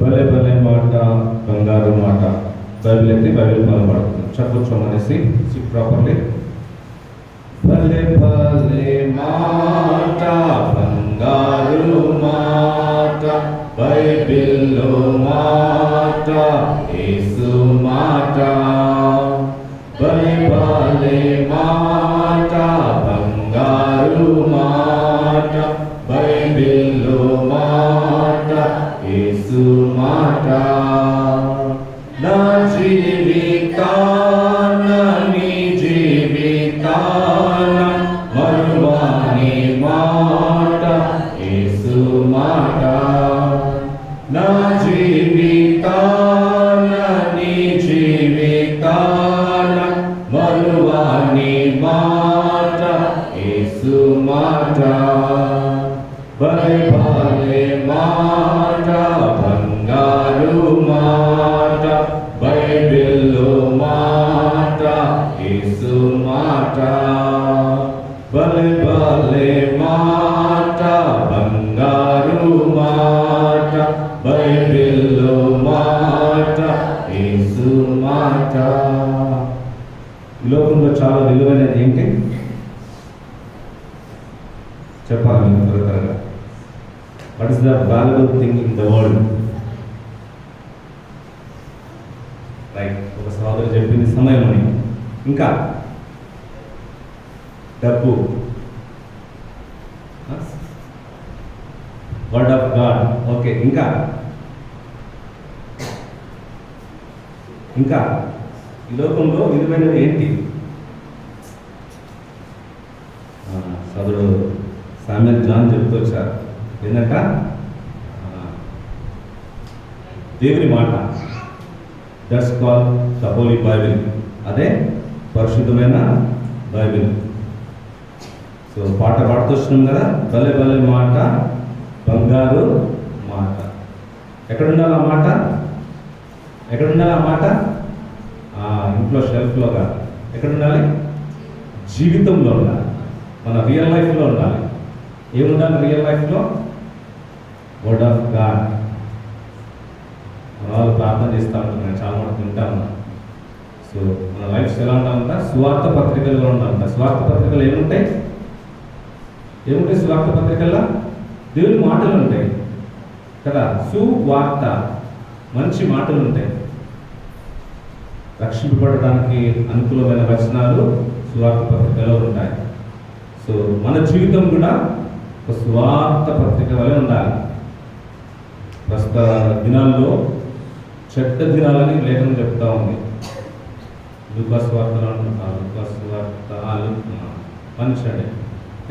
భలే భలే మాట బంగారు మాట. బైబిల్ అయితే బైబిల్ పదం పడుతుంది. చెప్పొచ్చు అనేసి ప్రాపర్లీ. భలే భలే మాట బంగారు మాట, బైబిల్లో మాట, యేసు మాట. భలే భలే మాట బంగారు మాట, బైబిల్లో మాట, యేసు మాట. నా జీవితాన నీ జీవితాన మరువాని మాట, యేసు మాట. నా జీవితాన నీ జీవితాన మరువాని మాట, యేసు మాట. భలే భలే మాట బంగారు మాట, బైబిల్లో మాట, యేసు మాట. భలే భలే మాట బంగారు మాట, బైబిల్లో మాట, యేసు మాట. ఈ లోకంలో చాలా విలువైనది ఏంటి చెప్పాలి మీకు త్వరగా. What is the valuable thing in the world? Right, ఒక సోదరు చెప్పింది సమయం అని. ఇంకా డబ్బు, వర్డ్ ఆఫ్ గాడ్. ఓకే, ఇంకా ఇంకా ఈ లోకంలో విలువైనవి ఏంటి? సోదరుడు సామ్యూయల్ జాన్ చెప్తూ వచ్చారు ఏంటంట, దేవుని మాట. That's call the Holi Bible. అదే పరిశుద్ధమైన బైబిల్. సో పాట పాడుతూ వచ్చినాం కదా, భలే భలే మాట బంగారు మాట. ఎక్కడుండాలి ఆ మాట? ఎక్కడుండాలి ఆ మాట? ఇంట్లో షెల్ఫ్లో కాదు. ఎక్కడుండాలి? జీవితంలో ఉండాలి, మన రియల్ లైఫ్లో ఉండాలి. ఏముండాలి రియల్ లైఫ్లో? Word of God. మన వాళ్ళు ప్రార్థన చేస్తూ ఉంటారు, నేను చాలా మంది వింటా ఉన్నాను. సో మన లైఫ్స్ ఎలా ఉండాలంట? సువార్త పత్రికలుగా ఉండాలంట. సువార్త పత్రికలు ఏముంటాయి? ఏముంటాయి సువార్త పత్రికల్లో? దేవుని మాటలు ఉంటాయి కదా. సువార్త, మంచి మాటలు ఉంటాయి. రక్షింపబడడానికి అనుకూలమైన వచనాలు సువార్త పత్రికలో ఉంటాయి. సో మన జీవితం కూడా ఒక సువార్త పత్రిక వలె ఉండాలి. ప్రస్తుత దినాల్లో చెడ్డ దినాలని లేఖనం చెప్తా ఉంది. లూకా సువార్తలో లూకా సువార్త మనిషండి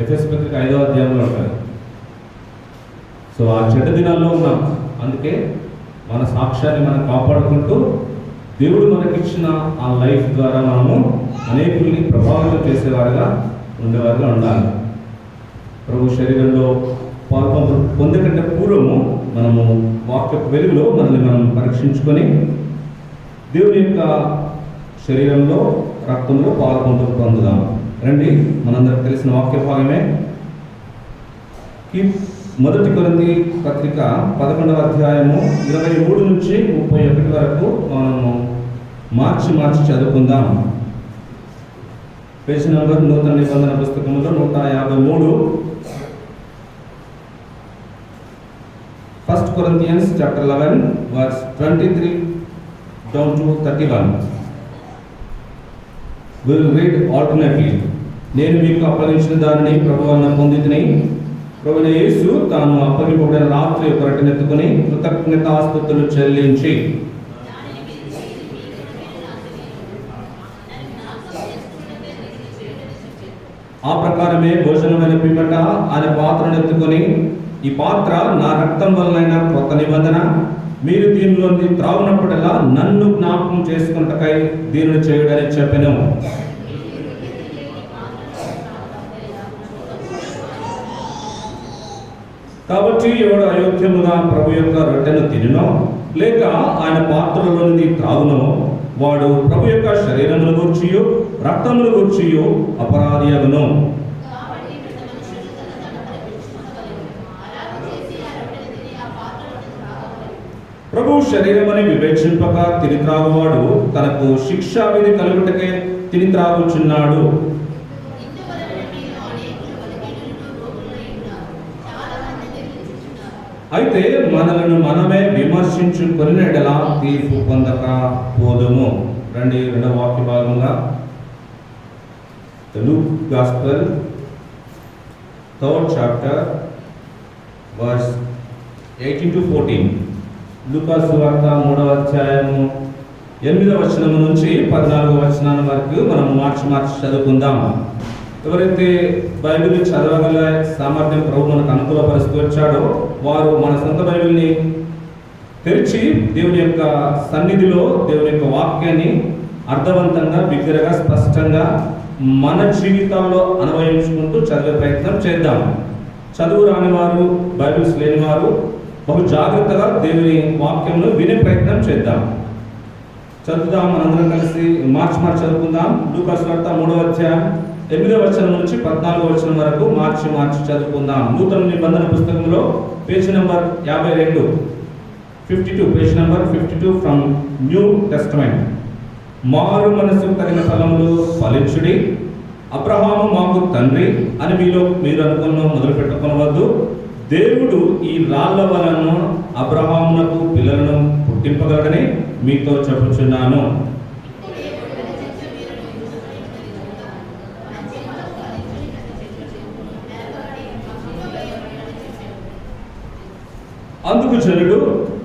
ఎఫెసు పత్రిక 5వ అధ్యాయంలో ఉంటారు. సో ఆ చెడ్డ దినాల్లో ఉన్నాం. అందుకే మన సాక్ష్యాన్ని మనం కాపాడుకుంటూ దేవుడు మనకిచ్చిన ఆ లైఫ్ ద్వారా మనము అనేకుల్ని ప్రభావితం చేసేవారుగా ఉండేవారుగా ఉండాలి. ప్రభు శరీరంలో పాల్పొందు పొందే కంటే పూర్వము మనము వాక్య వెలుగులో మనల్ని మనం పరీక్షించుకొని దేవుని యొక్క శరీరంలో రక్తంలో పాల్పొందు పొందుదాం. రండి, మనందరికి తెలిసిన వాక్య భాగమే. మొదటి కొరింథీ పత్రిక 11వ అధ్యాయము 23 నుంచి 31 వరకు మనము మార్చి చదువుకుందాం. పేజీ నంబర్ నూతన నిబంధన పుస్తకంలో 153. 1 Corinthians chapter 11 verse 23 down to 31. We will read alternately. నేను మీకు అప్పగించిన దానిని ప్రభువన్న పొందితిని. ప్రభువైన యేసు తాను అప్పగింపబడిన రాత్రి ఒక రొట్టెనెత్తుకుని కృతజ్ఞతాస్తుతులు చెల్లించి ఆ ప్రకారమే భోజనమైన పిమ్మట ఆయన పాత్రను ఎత్తుకొని, ఈ పాత్ర నా రక్తం వలన కొత్త నిబంధన, మీరు దీనిలోని త్రాగునప్పుడల్లా నన్ను జ్ఞాపకం చేసుకున్నటకై దీనిని చేయుడని చెప్పెను. కాబట్టి ఎవడు అయోగ్యముగా ప్రభు యొక్క రొట్టెను తినో లేక ఆయన పాత్రలోనిది త్రాగునో వాడు ప్రభు యొక్క శరీరమును గూర్చియో రక్తమును గూర్చియో అపరాధి అగును. ప్రభు శరీరమని వివేచింపక తిని త్రాగువాడు తనకు శిక్షా విధి కలుగుటకే తిని త్రాగుచున్నాడు. అయితే మనలను మనమే విమర్శించుకొని ఎడలా తీర్పు పొందక పోదుము. రండి రెండవ వాక్య భాగంగా Luke gospel 3rd chapter verse 18 to 14. లూకా సువార్త 3వ అధ్యాయము 8వ వచనం నుంచి 14వ వచనం వరకు మనం మార్చి చదువుకుందాం. ఎవరైతే బైబిల్ చదవగల సామర్థ్యం ప్రభు మనకు అనుకూలపరుస్తూ వచ్చాడో వారు మన సొంత బైబిల్ని తెరిచి దేవుని యొక్క సన్నిధిలో దేవుని యొక్క వాక్యాన్ని అర్థవంతంగా బిగ్గరగా స్పష్టంగా మన జీవితాల్లో అన్వయించుకుంటూ చదివే ప్రయత్నం చేద్దాం. చదువు రాని వారు, బైబిల్స్ లేని వారు బహు జాగ్రత్తగా దేవుని వాక్యంలో వినే ప్రయత్నం చేద్దాం. చదువుదాం, మనందరం కలిసి మార్చి చదువుకుందాం. లూకా సువార్త 3వ అధ్యాయం 8వ వచనం నుంచి 14వ వచనం వరకు మార్చి చదువుకుందాం. నూతన నిబంధన పుస్తకంలో page number 52 page number 52 from new testament. మారు మనసు తగిన ఫలములు ఫలించుడి, అబ్రహాము మాకు తండ్రి అని మీరు మొదలు పెట్టుకొనవద్దు. దేవుడు ఈ రాళ్ల వలన అబ్రహామునకు పిల్లలను పుట్టింపగలడని మీతో చెప్పుచున్నాను. అందుకు జనుడు,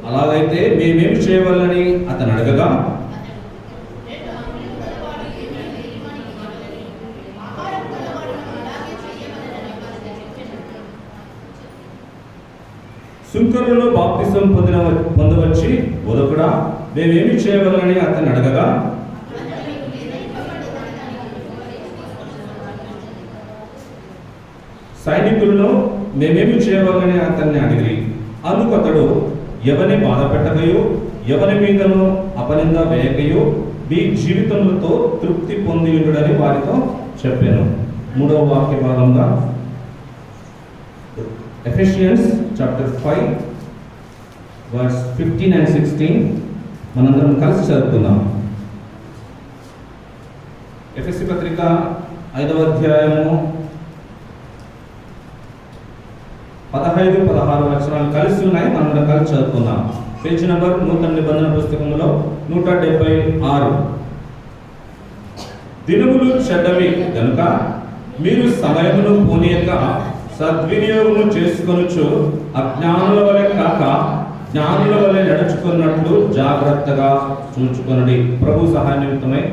అలాగైతే మేమేమి చేయవాలని అతను అడగగా, సుంకరులలో బాప్తిసం పొందవచ్చి బోధకుడా మేమేమి చేయవాలని అతను అడగగా, సైనికులను మేమేమి చేయవాలని అతన్ని అడిగి, అందుకు అతడు, ఎవరిని బాధ పెట్టకయో ఎవరి మీదను అపనింద వేయకయో మీ జీవితములతో తృప్తి పొందియుడని వారితో చెప్పాను. 3వ వాక్య భాగంగా ఎఫెసియన్స్ చాప్టర్ 5 వర్స్ 15 and 16 మనందరం కలిసి చదువుకుందాం. ఎఫెసీ పత్రిక 5వ అధ్యాయము 15-16 వచనాలు కలిసి ఉన్నాయి. మనం కలిసి చదువుకుందాం. పేజీ నంబర్ నూతన నిబంధన పుస్తకంలో 176. దినములు చెడ్డవి కనుక మీరు సమయమును పోనీయక సద్వినియోగము చేసుకొనుచు అజ్ఞానుల వలె కాక జ్ఞానుల వలె నడుచుకున్నట్లు జాగ్రత్తగా చూచుకొనండి. ప్రభు సహాయ నిమిత్తమై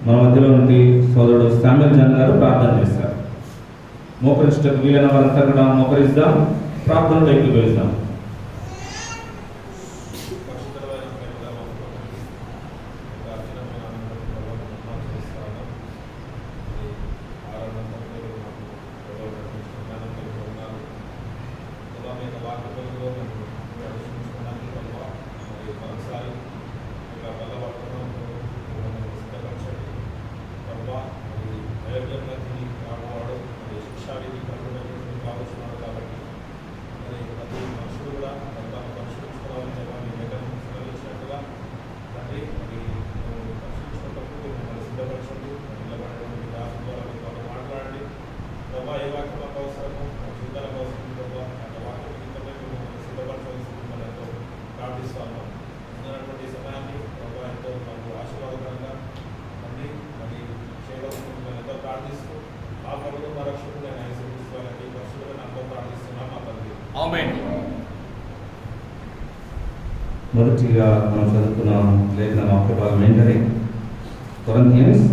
మన మధ్యలో నుండి సోదరుడు శామ్యూల్ జాన్ గారు ప్రార్థన చేస్తారు. మోకరించటకు వీలైన వారంతా కూడా మోకరిద్దాం, ప్రార్థనలో ఎక్కువేద్దాం. మొదటిగా మనం చదువుకున్న లేఖన వాక్య భాగం ఏంటంటే కొరింథియన్స్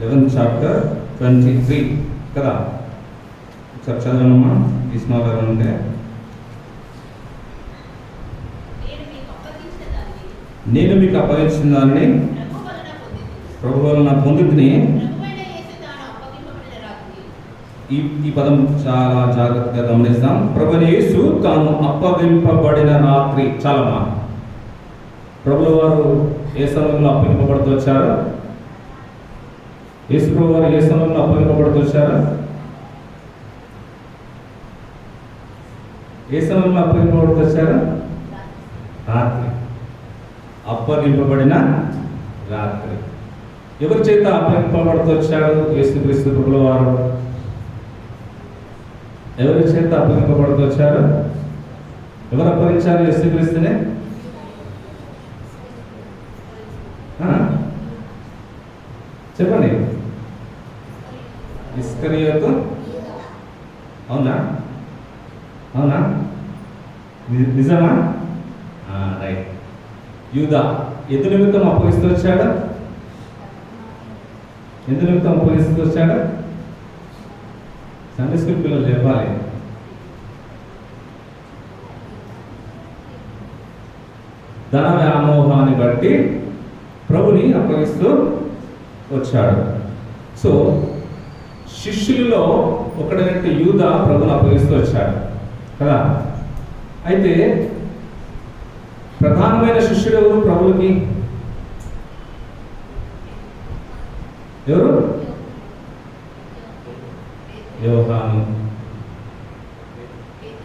11th chapter 23 కదా. ఒకసారి చదవనమ్మా తీసుకున్నా ఉంటే. నేను మీకు అప్పగించిన దాన్ని ప్రభు వలన పొందుకుని. ఈ పదం చాలా జాగ్రత్తగా గమనిస్తాం. ప్రభువైన యేసు తాను అప్పగింపబడిన రాత్రి. చాలమ్మా, ప్రభుల వారు ఏ సమయంలో అప్పగింపబడుతూ వచ్చారు? యేసు ప్రభు వారు ఏ సమయంలో అప్పగింపబడుతూ వచ్చారు? ఏ సమయంలో అప్పగింపబడుతూ వచ్చారు? రాత్రి. అప్పగింపబడిన రాత్రి. ఎవరి చేత అప్పగింపబడుతూ వచ్చాడు యేసుక్రీస్తు ప్రభుల వారు? ఎవరి చేత అప్పగింపబడుతూ వచ్చారు? ఎవరు అప్పగించారు యేసుక్రీస్తునే? చెప్పండి. ఇస్కరియోతు. అవునా? అవునా? నిజమా? రైట్. యూదా ఎందు నిమిత్తం అప్పగిస్తూ వచ్చాడు? ఎందు నిమిత్తం అప్పగిస్తూ వచ్చాడు? సండే స్కూల్ పిల్లలు చెప్పాలి. ధన వ్యామోహాన్ని బట్టి ప్రభుని అప్పగిస్తూ వచ్చాడు. సో శిష్యులలో ఒకడైనట్టు యూదా ప్రభుని అప్పగిస్తూ వచ్చాడు కదా. అయితే ప్రధానమైన శిష్యుడు ఎవరు ప్రభువుకి? ఎవరు? యోహాను,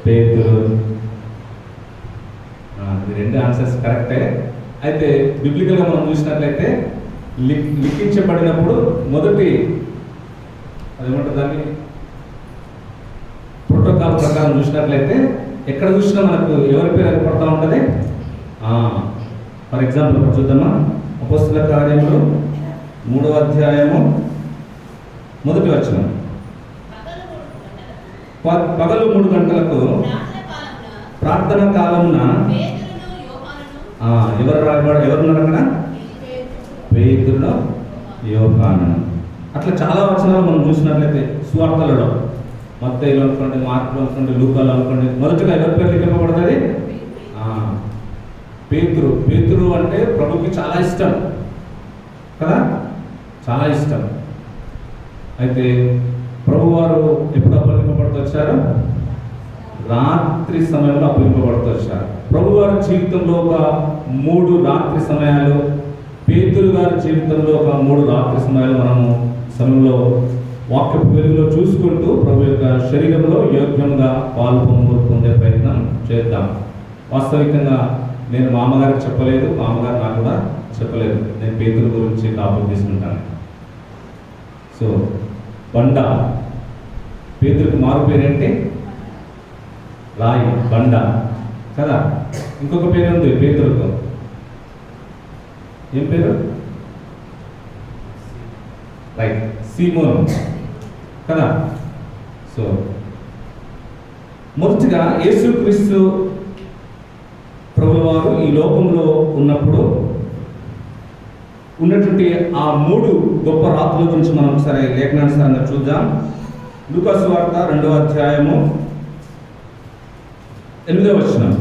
పేతురు. ఈ రెండు ఆన్సర్స్ కరెక్టే. అయితే బిబ్లికల్గా మనం చూసినట్లయితే లిఖించబడినప్పుడు మొదటి అదేమంటారు దాన్ని ప్రోటోకాల్ ప్రకారం చూసినట్లయితే ఎక్కడ చూసినా మనకు ఎవరి పేరు ఏర్పడుతూ ఉంటుంది? ఫర్ ఎగ్జాంపుల్ ఇప్పుడు చూద్దామా? అపోస్తల కార్యములు 3వ అధ్యాయము 1వ వచనం. పగలు 3 గంటలకు ప్రార్థన కాలమున ఎవరున్నారు అక్కడ? పేతురు, యోహాను. అట్లా చాలా వచనాలు మనం చూసినట్లయితే సువార్తలలో మత్తయిలో అనుకోండి, మార్కులో అనుకోండి, లూకాలో అనుకోండి, మొదటగా ఎవరి పేరు లిఖింపబడుతుంది? పేతురు. పేతురు అంటే ప్రభుకి చాలా ఇష్టం కదా, చాలా ఇష్టం. అయితే ప్రభువారు ఎప్పుడు అప్పగింపబడుతూ వచ్చారు? రాత్రి సమయంలో అప్పగింపబడుతూ వచ్చారు. ప్రభువారి జీవితంలో ఒక 3 రాత్రి సమయాలు, పేతురు గారి జీవితంలో ఒక 3 రాత్రి సమయాలు మనము సమయంలో వాక్యపు వెలుగులో చూసుకుంటూ ప్రభు యొక్క శరీరంలో యోగ్యంగా పాలు పొందే ప్రయత్నం చేద్దాం. వాస్తవికంగా నేను మా అమ్మగారికి చెప్పలేదు, మా అమ్మగారు నాకు కూడా చెప్పలేదు. నేను పేతురు గురించి కాపులు తీసుకుంటాను. సో బండ, పేతురుకు మారు పేరేంటి? రాయి, బండ కదా. ఇంకొక పేరు ఉంది పేతురుకు. ఏం పేరు? రైట్, సీమోను కదా. సో మొదటిగా యేసుక్రీస్తు ప్రభువారు ఈ లోకంలో ఉన్నప్పుడు ఉన్నటువంటి ఆ 3 గొప్ప రాత్రుల గురించి మనం ఒకసారి లేఖనానుసారంగా చూద్దాం. లూకా సువార్త 2వ అధ్యాయము 8వ వచనం.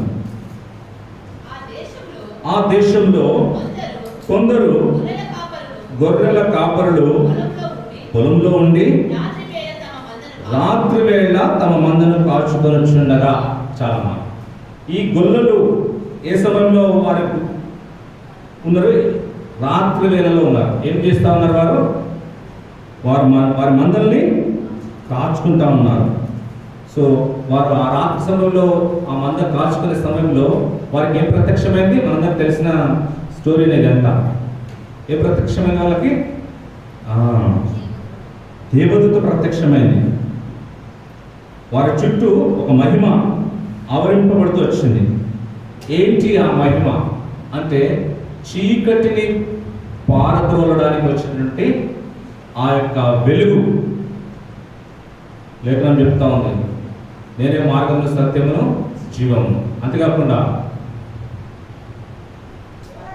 ఆ దేశంలో కొందరు గొర్రెల కాపరులు పొలంలో ఉండి రాత్రి వేళ తమ మందను కాచుకొనుచుండగా. చాలా ఈ గొల్లలు ఏ సమయంలో వారు ఉన్నారు? రాత్రి వేళలో ఉన్నారు. ఏం చేస్తూ ఉన్నారు? వారి మందల్ని కాచుకుంటా ఉన్నారు. సో వారు ఆ రాత్రి సమయంలో ఆ మంద కాచుకునే సమయంలో వారికి ఏం ప్రత్యక్షమైంది? మనందరికి తెలిసిన స్టోరీనే ఇదంతా. ఏ ప్రత్యక్షమైన వాళ్ళకి? దేవదూత ప్రత్యక్షమైంది. వారి చుట్టూ ఒక మహిమ ఆవరింపబడుతూ వచ్చింది. ఏంటి ఆ మహిమ అంటే చీకటిని పారద్రోలడానికి వచ్చినటువంటి ఆ యొక్క వెలుగు. లేఖనం చెప్తా ఉంది, నేనే మార్గమును సత్యమును జీవము. అంతేకాకుండా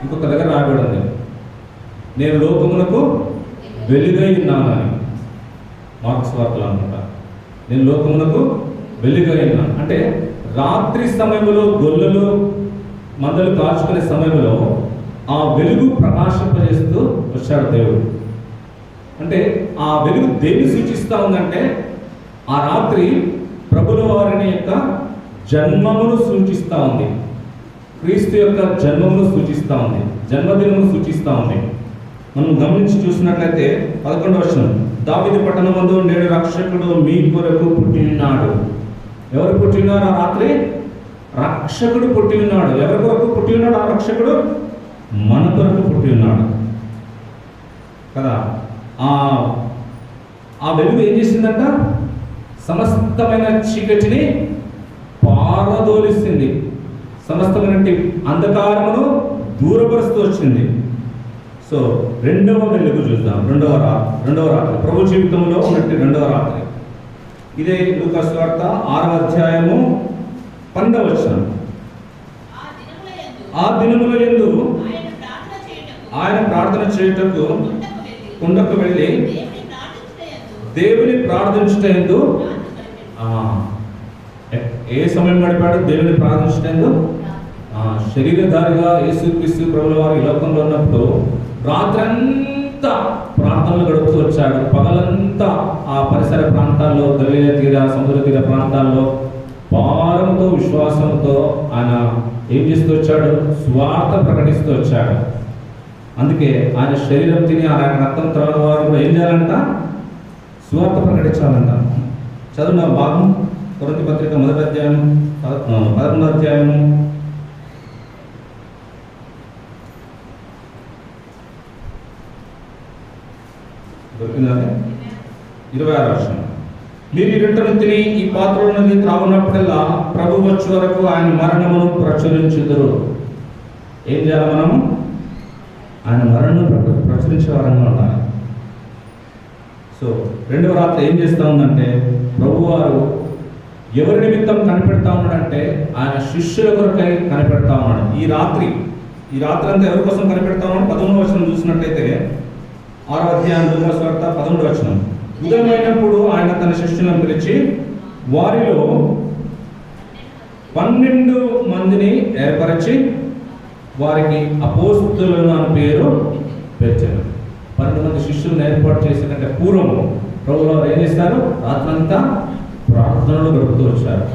ఇంకొక దగ్గర రాబడి ఉంది, నేను లోకమునకు వెలుగై ఉన్నాను అని. మార్క్స్ వార్తలు అనుకుంటా. నేను లోకమునకు వెలుగై ఉన్నాను అంటే రాత్రి సమయంలో గొల్లలు మందలు కాచుకునే సమయంలో ఆ వెలుగు ప్రకాశింపజేస్తూ వచ్చాడు దేవుడు. అంటే ఆ వెలుగు దేన్ని సూచిస్తూ ఉందంటే ఆ రాత్రి ప్రభుల వారిని యొక్క జన్మమును సూచిస్తూ ఉంది. క్రీస్తు యొక్క జన్మమును సూచిస్తూ ఉంది, జన్మదినమును సూచిస్తూ ఉంది. మనం గమనించి చూసినట్లయితే 11వ వచనం, దావీదు పట్టణమందు నేడు రక్షకుడు మీ కొరకు పుట్టి ఉన్నాడు. ఎవరు పుట్టి ఉన్నారు? ఆ రాత్రి రక్షకుడు పుట్టి ఉన్నాడు. ఎవరి కొరకు పుట్టి ఉన్నాడు? రక్షకుడు మన కొరకు పుట్టి ఉన్నాడు కదా. ఆ వెలుగు ఏం చేసిందంట? సమస్తమైన చీకటిని పారదోలిస్తుంది, సమస్తమైన అంధకారమును దూరపరుస్తూ వచ్చింది. సో రెండవ వెలుగు చూద్దాం. రెండవ రాత్రి ప్రభు జీవితంలో ఉన్నట్టు రెండవ రాత్రి. ఇదే లూకా సువార్త 6వ అధ్యాయము 12వ వచనం. ఆ దినముల యందు ఆయన ప్రార్థన చేయుటకు కుండకు వెళ్ళి దేవుని ప్రార్థించుటయందు. ఏ సమయం గడిపాడు దేవుని ప్రార్థించుటయందు? శరీరధారిగా యేసుక్రీస్తు ప్రభుల వారు ఈ లోకంలో ఉన్నప్పుడు రాత్రంతా ప్రార్థనలు గడుపుతూ వచ్చాడు. పగలంతా ఆ పరిసర ప్రాంతాల్లో, గలిలయ తీర, సముద్ర తీర ప్రాంతాల్లో భారంతో విశ్వాసంతో ఆయన ఏం చేస్తూ వచ్చాడు? స్వార్థ ప్రకటిస్తూ వచ్చాడు. అందుకే ఆయన శరీరం తిని ఆయన రక్తం త్రాగిన వారు కూడా ఏం చేయాలంట? స్వార్థ ప్రకటించాలంట. చదువున భాగం కొరింథీ పత్రిక 1వ అధ్యాయం 11వ అధ్యాయం దొరికిందంటే 26వ వచనం. మీరు ఈ రొట్టెను తిని ఈ పాత్రలో నుండి త్రాగునప్పుడల్లా ప్రభు వచ్చే వరకు ఆయన మరణమును ప్రచురించుదురు. ఏం చేయాలి మనము? ఆయన మరణను ప్రచురించే వారంగా ఉండాలి. సో రెండవ రాత్రి ఏం చేస్తూ ఉందంటే, ప్రభువారు ఎవరి నిమిత్తం కనిపెడతా ఉన్నాడంటే ఆయన శిష్యుల కొరకై కనిపెడతా ఉన్నాడు. ఈ రాత్రి అంతా ఎవరి కోసం కనిపెడతా ఉన్నాడు? 11వ వచనం చూసినట్లయితే 6వ అధ్యాయం లూకా సువార్త 11వ వచనం. ఉదయమైనప్పుడు ఆయన తన శిష్యులను పిలిచి వారిలో 12 మందిని ఏర్పరిచి వారికి అపోస్తలులు అని పేరు పెట్టారు. 12 మంది శిష్యులను ఏర్పాటు చేసినట్టే పూర్వం ప్రభువులు ఏం చేస్తారు? రాత్రంతా ప్రార్థనలు గడుపుతూ వచ్చారు.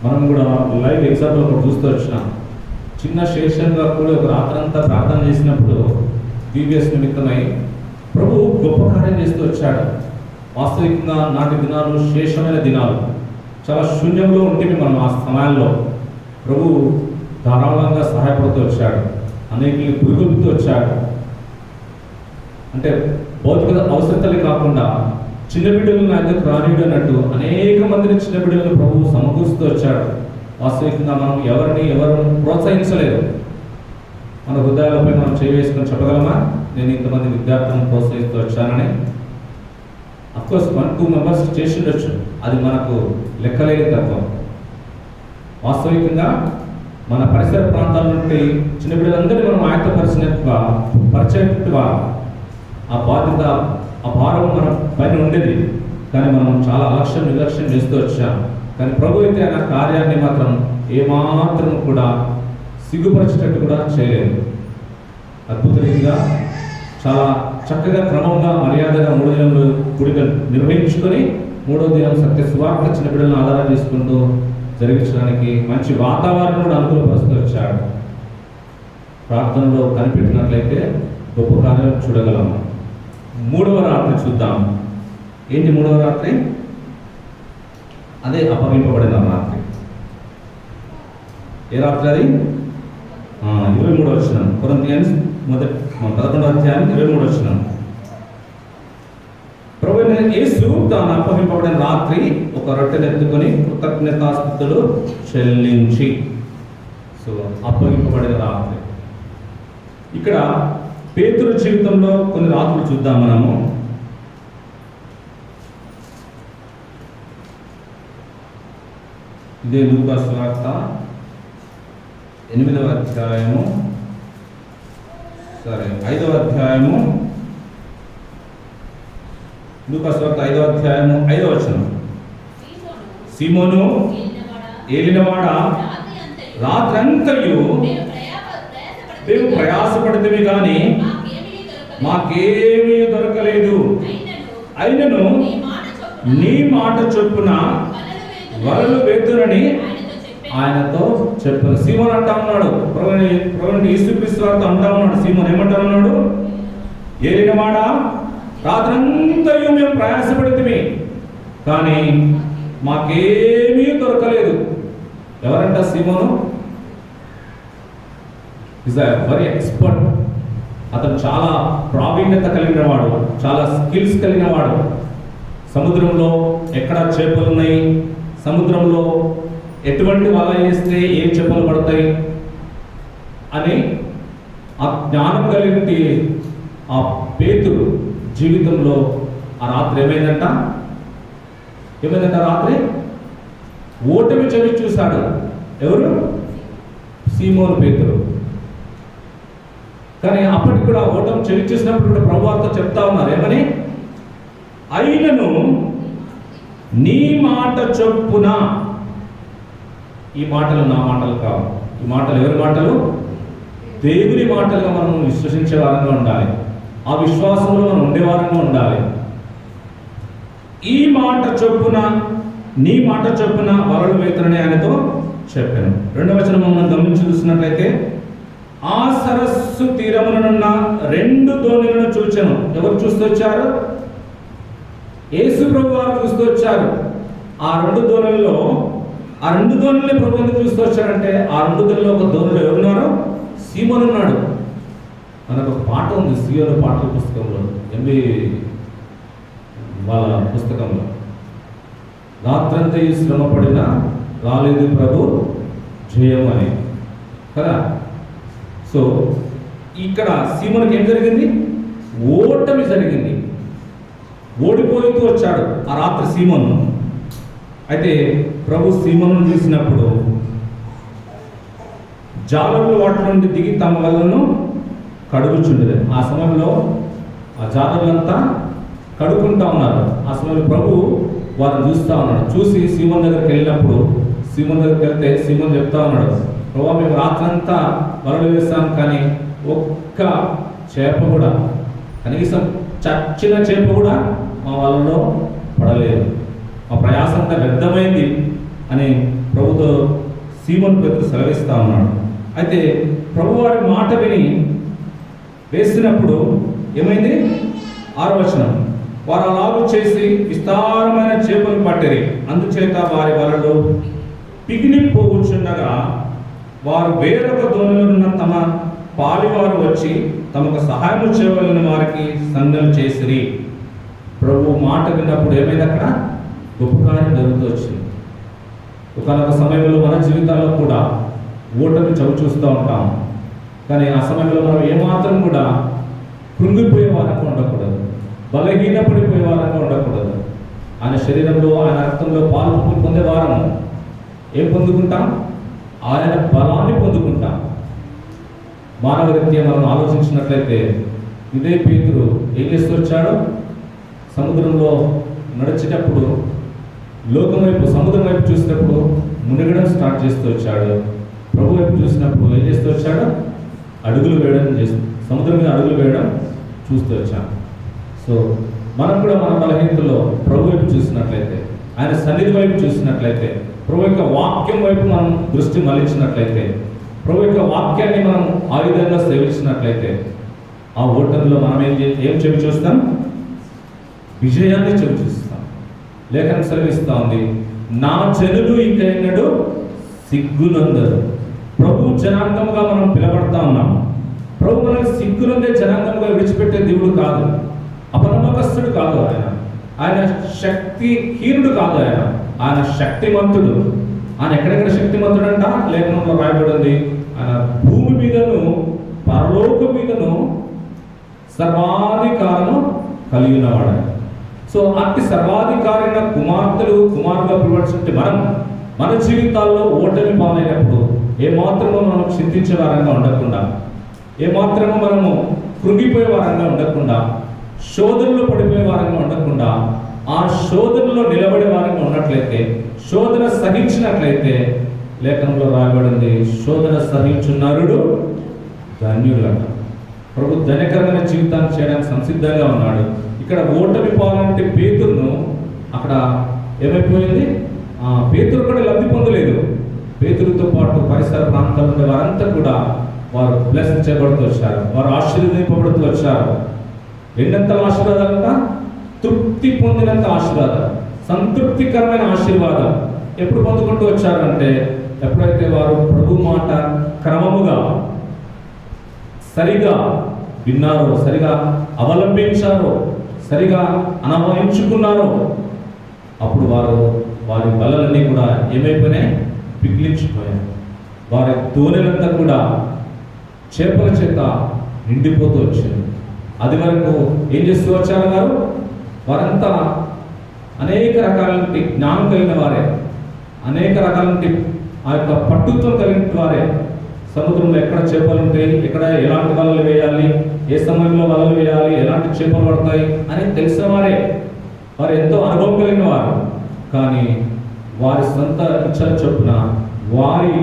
మనం కూడా లైవ్ ఎగ్జాంపుల్ ఒకటి చూస్తూ వచ్చినాం. చిన్న శేషంగా కూడా ఒక రాత్రంతా ప్రార్థన చేసినప్పుడు బీబీఎస్ నిమిత్తమై ప్రభు గొప్ప కార్యం చేస్తూ వచ్చాడు. వాస్తవికంగా నాటి దినాలు శేషమైన దినాలు, చాలా శూన్యంలో ఉంటుంది మనం. ఆ సమయాల్లో ప్రభు ధారాళంగా సహాయపడుతూ వచ్చాడు, అనేకుల్ని పురుగొల్పుతూ వచ్చాడు. అంటే భౌతిక అవసరతలే కాకుండా చిన్న బిడ్డలను నా దగ్గర రానిడు అన్నట్టు అనేక మందిని చిన్న బిడ్డలను ప్రభువు సమకూరుస్తూ వచ్చాడు. వాస్తవికంగా మనం ఎవరు ప్రోత్సహించలేదు. మన హృదయాలపై మనం వేసుకొని చెప్పగలమా? నేను ఇంతమంది విద్యార్థులను ప్రోత్సహిస్తూ వచ్చానని. అఫ్కోర్స్ 1-2 మెంబర్స్ చేసి ఉండొచ్చు, అది మనకు లెక్కలేని తత్వం. వాస్తవికంగా మన పరిసర ప్రాంతాల నుండి చిన్న బిడ్డలందరినీ మనం పరిచేట్టుగా ఆ బాధ్యత, ఆ భారం మన పైన ఉండేది. కానీ మనం చాలా నిర్లక్ష్యం చేస్తూ వచ్చాం. కానీ ప్రభు అయితే ఆయన కార్యాన్ని మాత్రం ఏమాత్రం కూడా సిగ్గుపరిచేటట్టు కూడా చేయలేదు. అద్భుత రీతిగా చాలా చక్కగా క్రమంగా మర్యాదగా 3 దినములు గుడికలు నిర్వహించుకొని 3వ దినం సత్య సువార్త చిన్న బిడ్డలను ఆధారం చేసుకుంటూ జరిగించడానికి మంచి వాతావరణం కూడా అనుకూలపరుస్తూ వచ్చాడు. ప్రార్థనలో కనిపెట్టినట్లయితే గొప్ప కార్యాలు చూడగలము. 3వ రాత్రి చూద్దాం. ఏంటి 3వ రాత్రి? అదే అప్పగింపబడిన రాత్రి. ఏ రాత్రి అది? 23వ వచనం. కొరింథీయులు 11వ అధ్యాయం 23వ వచనం. ప్రభువైన యేసు తాను అప్పగింపబడిన రాత్రి ఒక రొట్టెను ఎత్తుకొని కృతజ్ఞతాస్తుతులు చెల్లించి. సో అప్పగింపబడిన రాత్రి. ఇక్కడ పేతురు జీవితంలో కొన్ని రాత్రులు చూద్దాం మనము. ఇదే లూకా సువార్త 8వ అధ్యాయము 5వ అధ్యాయము, లూకా సువార్త 5వ అధ్యాయము 5వ వచనం. సీమోను ఏలినవాడ, రాత్రంతయు మేము ప్రయాసపడితే కానీ మాకేమీ దొరకలేదు. అయినను నీ మాట చొప్పున వలలు వేతురని ఆయనతో చెప్పారు. సీమోన్ అంటా ఉన్నాడు, ప్రభువుని యేసుక్రీస్తు వారితో అంటా ఉన్నాడు. సీమోన్ ఏమంటా ఉన్నాడు? ఏలినవాడ, రాత్రంతయు మేము ప్రయాసపడితే కానీ మాకేమీ దొరకలేదు. ఎవరంట? సీమోను. Is a very expert. అతను చాలా ప్రావీణ్యత కలిగిన వాడు, చాలా స్కిల్స్ కలిగిన వాడు. సముద్రంలో ఎక్కడ చేపలు ఉన్నాయి, సముద్రంలో ఎటువంటి వల వేస్తే ఏ చేపలు పడతాయి అని ఆ జ్ఞానం కలిగి ఆ పేతురు జీవితంలో ఆ రాత్రి ఏమైందంట రాత్రి ఓటమి చవి చూశాడు. ఎవరు? సీమోను పేతురు. కానీ అప్పటికి కూడా ఓటమి చవి చూసినప్పుడు కూడా ప్రభువుతో చెప్తా ఉన్నారు ఏమని? అయినను నీ మాట చొప్పున. ఈ మాటలు నా మాటలు కావు. ఈ మాటలు ఎవరి మాటలు? దేవుని మాటలుగా మనం విశ్వసించే వారంగా ఉండాలి. ఆ విశ్వాసంలో మనం ఉండేవారంగా ఉండాలి. ఈ మాట చొప్పున, నీ మాట చొప్పున వలలు వేతునని ఆయనతో చెప్పాను. 2వ వచనం మనం గమనించి చూసినట్లయితే, ఆ సరస్సు తీరమునున్న 2 దోణులను చూచాను. ఎవరు చూస్తూ వచ్చారు? యేసు ప్రభు వారు చూస్తూ వచ్చారు. ఆ 2 దోణులలో, ఆ 2 దోణుల్ని ప్రభు ఎందుకు చూస్తూ వచ్చారంటే, ఆ 2 దోణుల్లో ఒక దోణులు ఎవరున్నారు? సీమోను ఉన్నాడు. మనకు ఒక పాట ఉంది సీయోను పాటల పుస్తకంలో, ఎంబీ వాళ్ళ పుస్తకంలో, రాత్రంతా ఈ శ్రమ పడినా రాలేదు ప్రభు జయం అని కదా. సో ఇక్కడ సీమోనుకి ఏం జరిగింది? ఓటమి జరిగింది. ఓడిపోతూ వచ్చాడు ఆ రాత్రి సీమోను. అయితే ప్రభు సీమోను చూసినప్పుడు జాలరులు వాటి నుండి దిగి తమ వలను కడుగుచుండేది. ఆ సమయంలో ఆ జాలరులంతా కడుక్కుంటా ఉన్నారు. ఆ సమయంలో ప్రభు వారిని చూస్తూ ఉన్నాడు. చూసి సీమోను దగ్గరికి వెళ్ళినప్పుడు, సీమోను దగ్గరికి వెళ్తే సీమోను చెప్తా ఉన్నాడు, ప్రభు మేము రాత్రంతా వలలు వేస్తాం, కానీ ఒక్క చేప కూడా, కనీసం చచ్చిన చేప కూడా మా వలలో పడలేదు, మా ప్రయాసం అంతా వ్యర్థమైంది అని ప్రభుతో సీమోను పేతురు సెలవిస్తా ఉన్నాడు. అయితే ప్రభు వారి మాట విని వేసినప్పుడు ఏమైంది? 6వ వచనం, వారు అలాగూ చేసి విస్తారమైన చేపలు పట్టిరి, అందుచేత వారి వలలు పిగిలిపోవచ్చుండగా వారు వేరొక దోణిలో ఉన్న తమ పాలివారు వచ్చి తమకు సహాయం చేయవలని వారికి సంజ్ఞలు చేసిరి. ప్రభు మాట విన్నప్పుడు ఏమైంది? అక్కడ గొప్ప కార్యం జరుగుతూ వచ్చింది. ఒకనొక సమయంలో మన జీవితాల్లో కూడా ఓటమి చవి చూస్తూ ఉంటాం. కానీ ఆ సమయంలో మనం ఏమాత్రం కూడా కృంగిపోయే వారంగా ఉండకూడదు, బలహీనపడిపోయే వారంగా ఉండకూడదు. ఆయన శరీరంలో, ఆయన రక్తంలో పాలు పొందే వారము ఏం పొందుకుంటాం? ఆయన బలాన్ని పొందుకుంటాం. మానవ రీత్యా మనం ఆలోచించినట్లయితే ఇదే పేతురు ఏం చేస్తూ వచ్చాడు? సముద్రంలో నడిచేటప్పుడు లోకం వైపు, సముద్రం వైపు చూసినప్పుడు మునిగడం స్టార్ట్ చేస్తూ వచ్చాడు. ప్రభు వైపు చూసినప్పుడు ఏం చేస్తూ వచ్చాడు? అడుగులు వేయడం సముద్రం మీద అడుగులు వేయడం చూస్తూ వచ్చాడు. సో మనం కూడా మన బలహీనతలో ప్రభు వైపు చూసినట్లయితే, ఆయన సన్నిధి వైపు చూసినట్లయితే, ప్రభు యొక్క వాక్యం వైపు మనం దృష్టి మళ్లించినట్లయితే, ప్రభు యొక్క వాక్యాన్ని మనం ఆయుధంగా సేవించినట్లయితే, ఆ ఓటమిలో మనం ఏం చెవి చూస్తాం? విజయాన్ని చెవి చూస్తాం. లేఖనం సెలవిస్తా ఉంది, నా జనులు ఇంకెన్నడూ సిగ్గునందరు. ప్రభు జనాంగముగా మనం పిలబడతా ఉన్నాం. ప్రభు మనకి సిగ్గునందే జనాంగముగా విడిచిపెట్టే దేవుడు కాదు, అపనమ్మకస్తుడు కాదు. ఆయన శక్తిహీనుడు కాదు. ఆయన శక్తిమంతుడు. ఆయన ఎక్కడెక్కడ శక్తిమంతుడు అంట లేఖనంలో రాయబడింది. ఆయన భూమి మీదను పరలోకం మీదను సర్వాధికారము కలిగి ఉన్నవాడు. సో అట్టి సర్వాధికారైన కుమారుగా పిలువడుచుంటే మన జీవితాల్లో ఓటమి పాలైనప్పుడు ఏమాత్రమో మనం చింతించే వారంగా ఉండకుండా, ఏమాత్రమో మనము కృంగిపోయే వారంగా ఉండకుండా, శోధనలో పడిపోయే వారంగా ఉండకుండా, ఆ శోధనలో నిలబడే వారంగా ఉన్నట్లయితే, శోధన సహించినట్లయితే, లేఖనంలో రాయబడింది, శోధన సహించు నరుడు ధన్యుడు అంట. ప్రభు ధన్యకరమైన జీవితాన్ని చేయడానికి సంసిద్ధంగా ఉన్నాడు. ఇక్కడ ఓటమి పాలంటే పేతురును అక్కడ ఏమైపోయింది? పేతురు కూడా లబ్ధి పొందలేదు. పేతురుతో పాటు పరిసర ప్రాంతాలు ఉండే వారంతా కూడా వారు బ్లెస్ చేయబడుతూ వచ్చారు, వారు ఆశీర్వదింపబడుతూ వచ్చారు. ఎన్నంత ఆశీర్వాదాలంట? తృప్తి పొందినంత ఆశీర్వాదం, సంతృప్తికరమైన ఆశీర్వాదం ఎప్పుడు పొందుకుంటూ వచ్చారంటే, ఎప్పుడైతే వారు ప్రభు మాట క్రమముగా సరిగా విన్నారో, సరిగా అవలంబించారో, సరిగా అనుభవించుకున్నారో, అప్పుడు వారి బలలన్నీ కూడా ఏమైపోయినాయి? పిగిలించిపోయాయి. వారి దోణెలంతా కూడా చేపల చేత నిండిపోతూ వచ్చింది. అది వరకు ఏం చేస్తూ వచ్చారు వారంతా అనేక రకాల జ్ఞానం కలిగిన వారే, అనేక రకాల ఆ యొక్క పట్టుత్వం కలిగిన వారే. సముద్రంలో ఎక్కడ చేపలు ఉంటాయి, ఎక్కడ ఎలాంటి వలలు వేయాలి, ఏ సమయంలో వలలు వేయాలి, ఎలాంటి చేపలు పడతాయి అని తెలిసిన వారే. వారు ఎంతో అనుభవం కలిగిన వారు. కానీ వారి సొంత ఇచ్చల చొప్పున, వారి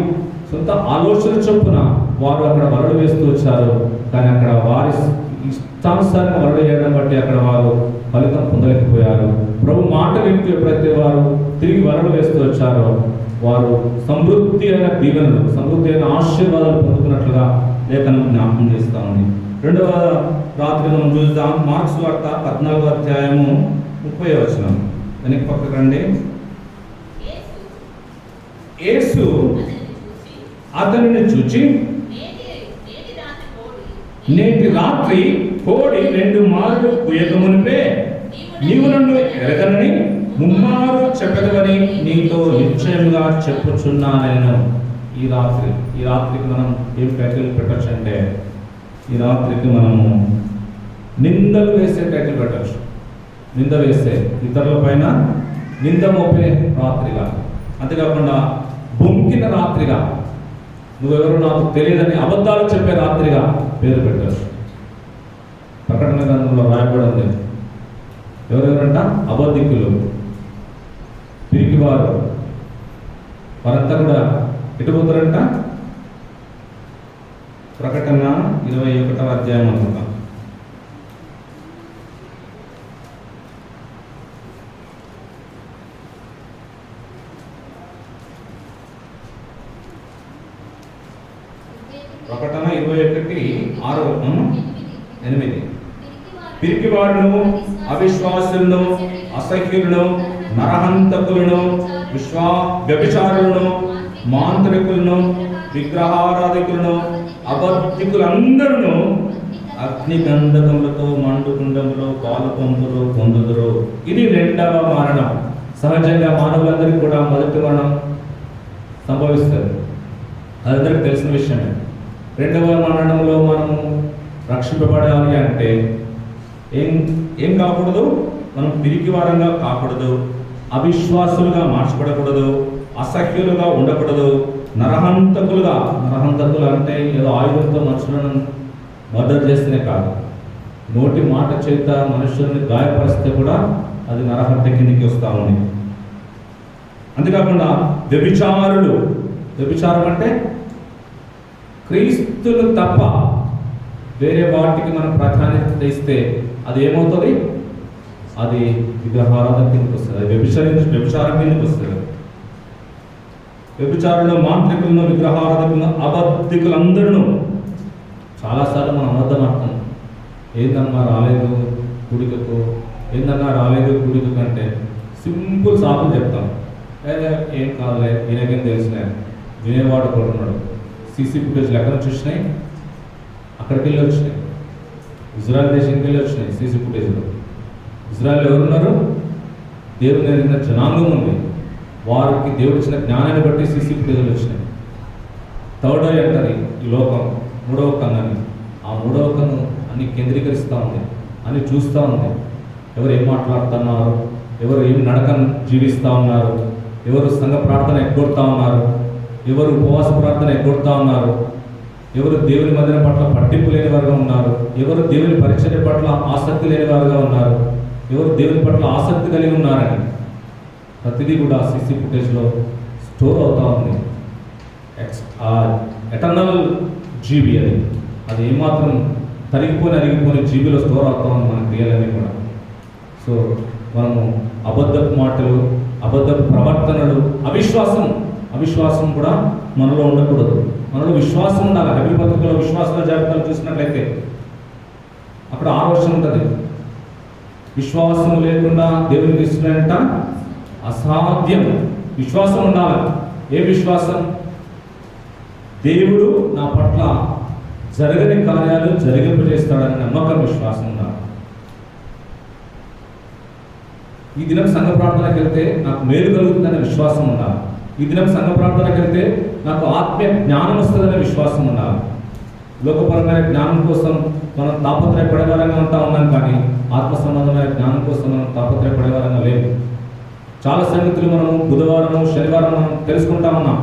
సొంత ఆలోచన చొప్పున వారు అక్కడ వలలు వేస్తూ వచ్చారు. కానీ అక్కడ వారి ఇష్టానుసారంగా వలలు వేయడం బట్టి అక్కడ వారు ఫలితం పొందలేకపోయారు. ప్రభు మాట వింటూ ఎప్పుడైతే వారు తిరిగి వలలు వేస్తూ వచ్చారో, వారు సమృద్ధి అయిన దీవెనలు, సమృద్ధి అయిన ఆశీర్వాదాలు పొందుతున్నట్లుగా లేఖనం జ్ఞాపకం చేస్తూ ఉంది. రెండవ రాత్రి మనం చూద్దాం. మార్క్స్ వార్త 14వ అధ్యాయము 30వ వచనం. వెనక్కి పక్కకు రండి. యేసు అతనిని చూచి, నేటి రాత్రి కోడి 2 మార్లు కూయకమునిపే నీవు నన్ను ఎరగనని ముమ్మారు చెప్పదవని నీతో నిశ్చయముగా చెప్పుచున్నాను. ఈ రాత్రికి మనం ఏం టైటిల్ పెట్టచ్చు అంటే, ఈ రాత్రికి మనము నిందలు వేసే టైటిల్ పెట్టచ్చు. నింద వేసే, ఇతరుల పైన నింద మోపే రాత్రిగా, అంతేకాకుండా బొంకిన రాత్రిగా, నువ్వెవరో నాకు తెలియదని అబద్ధాలు చెప్పే రాత్రిగా పేరు పెట్టచ్చు. ప్రకటన గ్రంథంలో రాయబడి ఉంది. ఎవరెవరంట? అబద్ధికులు, పిరికివారు. వారంతా కూడా ఎటు పోతారంట? ప్రకటన 21వ అధ్యాయం అనుకుంటా. ప్రకటన 21:6-8. పిరికివాడును, అవిశ్వాసులను, అసహ్యులను, నరహంతకులను, వ్యభిచారులను, మాంత్రికులను, విగ్రహారాధికులను, అబద్ధికులందరూ అగ్నిగంధకములతో మండుకుండములో పాలు పొందుదురు. ఇది 2వ మరణం. సహజంగా మానవులందరికీ కూడా మొదటి మరణం సంభవిస్తుంది. అదందరికీ తెలిసిన విషయమే. 2వ మరణంలో మనము రక్షింపబడాలి అంటే ఏం కాకూడదు? మనం పిరికి వారంగా కాకూడదు, అవిశ్వాసులుగా మార్చబడకూడదు, అసహ్యులుగా ఉండకూడదు, నరహంతకులు అంటే ఏదో ఆయుధంతో మనుషులను మర్డర్ చేస్తేనే కాదు, నోటి మాట చేత మనుషుల్ని గాయపరిస్తే కూడా అది నరహంత కిందికి వస్తూ ఉంది. అంతేకాకుండా వ్యభిచారం అంటే క్రీస్తులు తప్ప వేరే వాటికి మనం ప్రాధాన్యత ఇస్తే అది ఏమవుతుంది? అది విగ్రహారాధన కిందకి వస్తుంది, అది వ్యభిచారం కిందకి వస్తుంది. వ్యభిచారులు, మాంత్రికులను, విగ్రహారాధకులను, అబద్ధికులందరూ చాలాసార్లు మనం అబద్ధం ఆడతాం. ఏందన్నా రాలేదు గుడికకు అంటే సింపుల్ సాకులు చెప్తాం. ఏం కాదులే, ఈయనకేం తెలిసినా, వినేవాడు కూడా ఉన్నాడు. సీసీ ఫుటేజ్లు ఎక్కడ చూసినాయి? అక్కడికి వెళ్ళి వచ్చినాయి. ఇజ్రాయెల్ దేశానికి వెళ్ళి వచ్చినాయి సీసీ ఫుటేజ్లో. ఇజ్రాయెల్ ఎవరున్నారు? దేవుని ఎరిగిన జనాంగం ఉంది. వారికి దేవుడు ఇచ్చిన జ్ఞానాన్ని బట్టి సీసీ ఫుటేజ్లు వచ్చినాయి. థర్డ్ ఐ అంటారు ఈ లోకం, 3వ కన్ను. ఆ 3వ కన్ను అన్ని కేంద్రీకరిస్తూ ఉంది, అన్ని చూస్తూ ఉంది. ఎవరు ఏం మాట్లాడుతున్నారు, ఎవరు ఏం నడకను జీవిస్తూ ఉన్నారు, ఎవరు సంఘ ప్రార్థన ఎగ్గొడతా ఉన్నారు, ఎవరు ఉపవాస ప్రార్థన ఎగ్గొడతా ఉన్నారు, ఎవరు దేవుని మందిరం పట్ల పట్టింపు లేని వారుగా ఉన్నారు, ఎవరు దేవుని పరిచర్య పట్ల ఆసక్తి లేని వారుగా ఉన్నారు, ఎవరు దేవుని పట్ల ఆసక్తి కలిగి ఉన్నారని ప్రతిదీ కూడా సీసీ ఫుటేజ్లో స్టోర్ అవుతూ ఉంది. ఎటర్నల్ జీవి అది ఏమాత్రం అరిగిపోయిన జీవిలో స్టోర్ అవుతా ఉంది మన క్రియలన్నీ కూడా. సో మనము అబద్ధపు మాటలు, అబద్ధపు ప్రవర్తనలు, అవిశ్వాసం కూడా మనలో ఉండకూడదు. మనలో విశ్వాసం ఉండాలి. హెబ్రీ పత్రికలో విశ్వాసాల జాబితాలు చూసినట్లయితే అక్కడ 6 వర్షం ఉంటుంది. విశ్వాసం లేకుండా దేవునికి ఇష్టమంట అసాధ్యం. విశ్వాసం ఉండాలి. ఏ విశ్వాసం? దేవుడు నా పట్ల జరగని కార్యాలు జరిగింపజేస్తాడని నమ్మకం, విశ్వాసం ఉండాలి. ఈ దినం సంఘ ప్రార్థనకి వెళ్తే నాకు మేలు కలుగుతుందనే విశ్వాసం ఉండాలి. ఈ దినం సంఘ ప్రార్థనకి వెళ్తే నాకు ఆత్మీయ జ్ఞానం వస్తుందనే విశ్వాసం ఉండాలి. లోకపరమైన జ్ఞానం కోసం మనం తాపత్రయపడేవారంగా ఉంటా ఉన్నాం, కానీ ఆత్మ సంబంధమైన జ్ఞానం కోసం మనం తాపత్రయపడేవారంగా లేవు. చాలా సంగతులు మనము బుధవారము శనివారం మనం తెలుసుకుంటా ఉన్నాం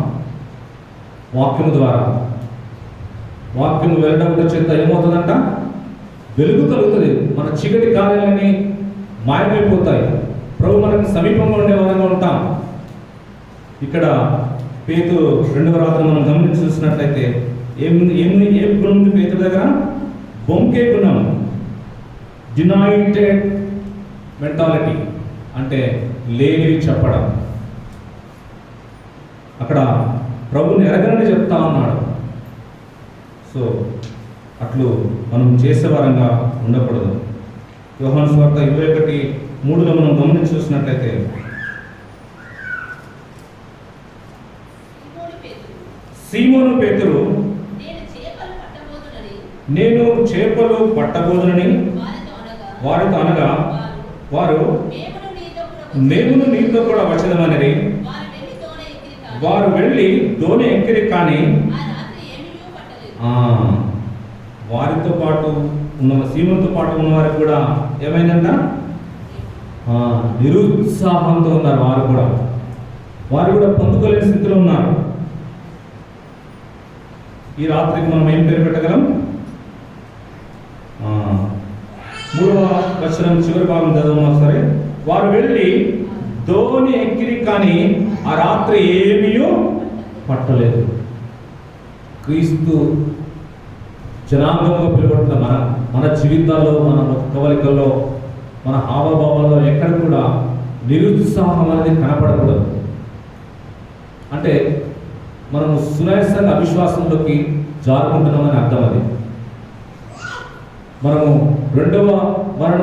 వాక్యము ద్వారా. వాక్యము వెళ్ళడం చేత ఏమవుతుందంట? వెలుగు కలుగుతుంది. మన చీకటి కార్యాలన్నీ మాయమైపోతాయి. ప్రభు మనకు సమీపంగా ఉండే వారంగా ఉంటాం. ఇక్కడ పేతురు 2వ రాత్రి మనం గమనించి చూసినట్లయితే ఏం గుణం ఉంది పేతురు దగ్గర? బొంకే గుణం, డినాయిటెడ్ మెంటాలిటీ, అంటే లేనివి చెప్పడం. అక్కడ ప్రభుని ఎరగనని చెప్తా ఉన్నాడు. సో అట్లు మనం చేసేవారంగా ఉండకూడదు. యోహాను సువార్త 21:3 మనం గమనించి చూసినట్లయితే సీమోను పేతురు నేను చేపలు పట్టబోదునని వారితో అనగా వారు మేమును నీతో కూడా వచ్చదమని వారు వెళ్ళి దోణి ఎక్కిరి, కానీ వారితో పాటు ఉన్న సీమోనుతో పాటు ఉన్న వారికి కూడా ఏమైందంట? నిరుత్సాహంతో ఉన్నారు. వారు కూడా పొందుకోలేని స్థితిలో ఉన్నారు. ఈ రాత్రికి మనం ఏం పేరు పెట్టగలం? 3వ వచనం చివరి భాగం చదవమా సరే. వారు వెళ్ళి దోణి ఎక్కిరి, కానీ ఆ రాత్రి ఏమీ పట్టలేదు. క్రీస్తు జనాంగంగా పిలువబడిన మన జీవితాల్లో, మన కవలికల్లో, మన హావభావాల్లో ఎక్కడ కూడా నిరుత్సాహం అనేది కనపడకూడదు. అంటే మనము సునాయాసంగా అవిశ్వాసంలోకి జారుకుంటున్నామని అర్థం. అది మనము రెండవ మరణం